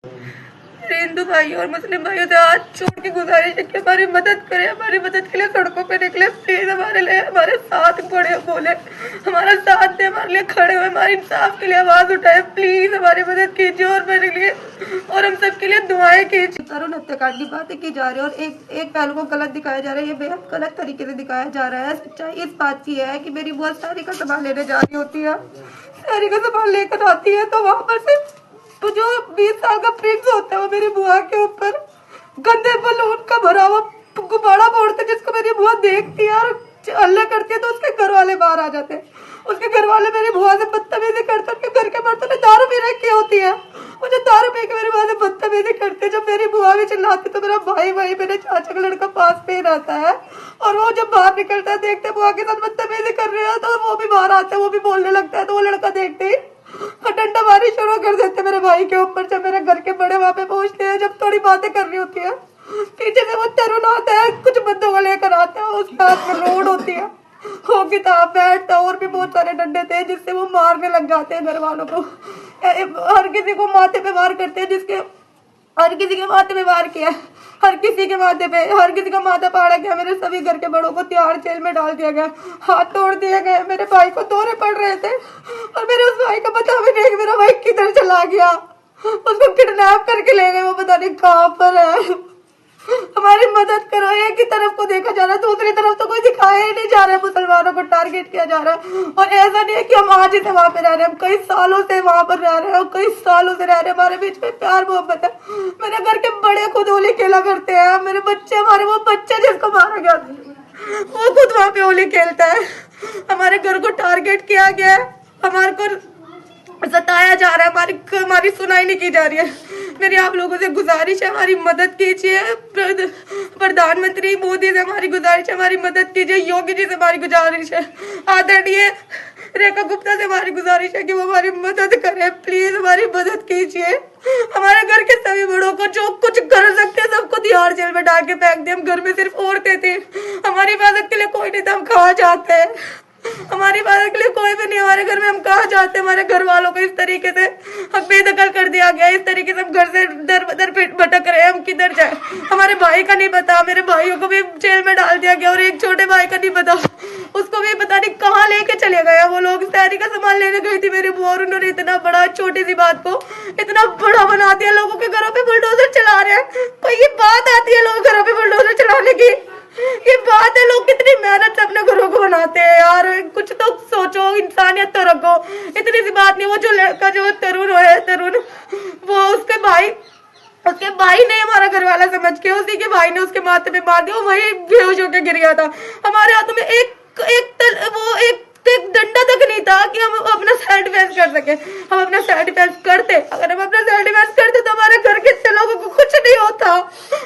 हिंदू भाई और मुस्लिम भाइयों से हाथ छोड़ के गुजारिश है कि हमारी मदद करें, हमारी मदद के लिए सड़कों पे निकले, प्लीज हमारे लिए, हमारे साथ खड़े बोले, हमारा साथ दे, हमारे लिए खड़े हुए, हमारे इंसाफ के लिए आवाज उठाए, प्लीज हमारी मदद कीजिए और मेरे लिए और हम सबके लिए दुआएं कीजिए। तरुण हत्याकांड की बातें की जा रही है और एक पहलू को गलत दिखाया जा रहा है, ये बेहद गलत तरीके से दिखाया जा रहा है। सच्चाई इस बात की है कि मेरी बुआ सारी का सामान लेने जा रही होती है, सारी का सामान लेकर आती है तो वहां पर से तो जो 20 साल का प्रिंस होता है वो मेरी बुआ के ऊपर गंदे बलून का भरा हुआ गुब्बारा फोड़ते, जिसको मेरी बुआ देखती है और हल्ला करती है तो उसके घर वाले बाहर आ जाते हैं। उसके घर वाले मेरी बुआ से बदतमीजी करते, उनके घर के बर्तन में दारू पी रखी होती है, वो जो दारू पी के मेरी बुआ से बदतमीजी करते, जब मेरी बुआ भी चिल्लाती तो मेरा भाई वही मेरे चाचा का लड़का पास पे ही रहता है और वो जब बाहर निकलता है देखते बुआ के साथ बदतमीजी कर रहे हैं तो वो भी बाहर आता है, वो भी बोलने लगता है तो वो लड़का देखते ही डंडा मारी शुरू कर देते मेरे भाई के ऊपर। जब मेरे घर के बड़े वहां पे पहुंचते हैं, जब थोड़ी बातें करनी होती है, पीछे से वो तरुण आता है, कुछ बंदों को लेकर आता है, उसके हाथ में लोड होती है, वो किताब बैठ और भी बहुत सारे डंडे थे जिससे वो मारने लग जाते हैं घर वालों को। हर किसी को माथे पे वार करते हैं, जिसके हर किसी के माथे पे वार किया, हर किसी के माथे पे, हर किसी का माथा फाड़ा गया, मेरे सभी घर के बड़ों को तिहाड़ जेल में डाल दिया गया, हाथ तोड़ दिए गए, मेरे भाई को दौरे पड़ रहे थे और मेरे उस भाई का पता भी नहीं मेरा भाई किधर चला गया, उसको किडनैप करके ले गए, वो पता नहीं कहाँ पर है। हमारी मदद करो। एक ही तरफ को देखा जा रहा है, दूसरी तरफ तो कोई दिखाया ही नहीं जा रहा है, मुसलमानों को टारगेट किया जा रहा है। और ऐसा नहीं है कि हम आज से वहां पे रह रहे हैं, हम कई सालों से वहां पर रह रहे हैं, कई सालों से रह रहे हैं, हमारे बीच में प्यार मोहब्बत है। मेरे घर के बड़े खुद होली खेला करते हैं, मेरे बच्चे, हमारे वो बच्चे जिसको मारा गया वो खुद वहां पे होली खेलता है। हमारे घर को टारगेट किया गया है, हमारे को सताया जा रहा है, हमारी सुनाई नहीं की जा रही है। मेरी आप लोगों से गुजारिश है, हमारी मदद कीजिए। प्रधानमंत्री मोदी से हमारी गुजारिश है, हमारी मदद कीजिए। योगी जी से हमारी गुजारिश है, आदरणीय रेखा गुप्ता से हमारी गुजारिश है कि वो हमारी मदद करें, प्लीज हमारी मदद कीजिए। हमारे घर के सभी बड़ों को जो कुछ कर सकते हैं सबको तिहाड़ जेल में डाल के फेंक दे। हम घर में सिर्फ औरतें थी, हमारी हिफाजत के लिए कोई नहीं था, हम कहाँ जाते हैं, हमारी हिफाजत के लिए कोई भी नहीं हमारे घर में, हम कहाँ जाते हैं। हमारे घर वालों को इस तरीके से हम बेदखल कर दिया गया, इस तरीके से हम घर से दर बदर भटक रहे हैं, हम किधर जाए। हमारे भाई का नहीं पता, मेरे भाइयों को भी जेल में डाल दिया गया और एक छोटे भाई का नहीं पता, उसको भी पता नहीं कहाँ लेके चले गए वो लोग। तैयारी का सामान लेने गई थी मेरी बुआ और उन्होंने इतना बड़ा, छोटी सी बात को इतना बड़ा बना दिया। लोगों के घरों पे बुलडोजर चला रहे हैं, कोई ये बात आती है लोग घरों पे बुलडोजर चलाने की? ये बात है, लोग कितनी मेहनत से अपने घरों को बनाते हैं यार, कुछ तो सोचो, इंसानियत तो रखो। इतनी सी बात नहीं, वो जो लड़का जो तरुण है, तरुण वो उसके भाई ने हमारा घर वाला समझ के उसी के भाई ने उसके माथे पे मार दिया, वही बेहोश होकर गिर गया था। हमारे हाथों में एक डंडा तक नहीं था कि हम अपना सेल्फ डिफेंस कर सके। हम अपना सेल्फ डिफेंस करते, अगर हम अपना सेल्फ डिफेंस करते तो हमारे घर के लोगों को कुछ नहीं होता।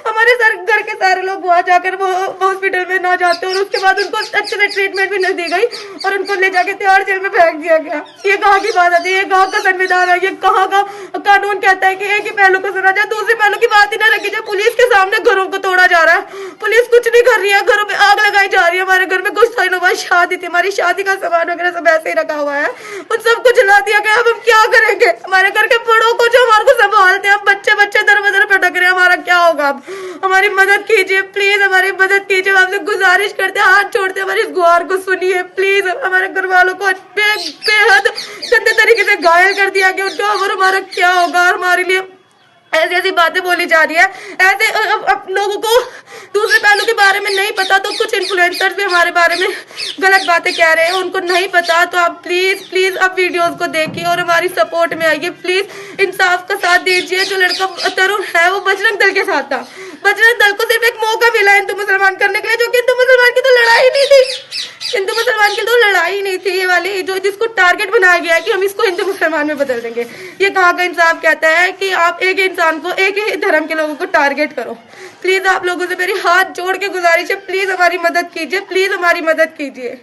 हमारे घर के सारे लोग वहां जाकर वो हॉस्पिटल में ना जाते और उसके बाद उनको अच्छे से ट्रीटमेंट भी नहीं दी गई और उनको ले जाके तिहाड़ जेल में फेंक दिया गया। ये कहाँ की बात आती है, ये कहाँ का संविधान है, ये कहाँ का कानून कहता है कि एक ही पहलू को सुना जाए, दूसरे पहलू की बात ही ना रखी जाए। पुलिस के सामने घरों को तोड़ा जा रहा है, पुलिस कुछ नहीं कर रही है, घरों में आग लगाई जा रही है। हमारे घर में कुछ दिनों बाद शादी थी, हमारी शादी का सामान वगैरह सब ऐसे ही रखा हुआ है, उन सबको जला दिया गया। अब हम क्या करेंगे? हमारे घर के बड़ों को जो हमारे को संभालते हैं, बच्चे दर बदर भटक रहे हैं, हमारा क्या होगा? अब हमारी मदद कीजिए, प्लीज हमारी मदद कीजिए। आपसे गुजारिश करते हैं, हाथ छोड़ते हैं, हमारी इस गुहार को सुनिए प्लीज। हमारे घर वालों को बेहद गंदे तरीके से घायल कर दिया गया, उनको और हमारा क्या होगा? और हमारे लिए ऐसी ऐसी बातें बोली जा रही है, ऐसे अब लोगों को दूसरे पहलू के बारे में नहीं पता, तो कुछ इन्फ्लुएंसर्स भी हमारे बारे में गलत बातें कह रहे हैं, उनको नहीं पता। तो आप प्लीज आप वीडियोस को देखिए और हमारी सपोर्ट में आइए, प्लीज इंसाफ का साथ दीजिए। जो लड़का तरुण है वो बजरंग दल के साथ था, बजरंग दल को सिर्फ एक मौका मिला हिंदू मुसलमान करने के लिए, जो कि हिंदू मुसलमान की तो लड़ाई नहीं थी, हिंदू मुसलमान की तो लड़ाई नहीं थी। ये वाली जो जिसको टारगेट बनाया गया है कि हम इसको हिंदू मुसलमान में बदल देंगे, ये कहाँ का इंसाफ कहता है कि आप एक इंसान को, एक ही धर्म के लोगों को टारगेट करो। प्लीज आप लोगों से मेरी हाथ जोड़ के गुजारिश है, प्लीज हमारी मदद कीजिए, प्लीज हमारी मदद कीजिए।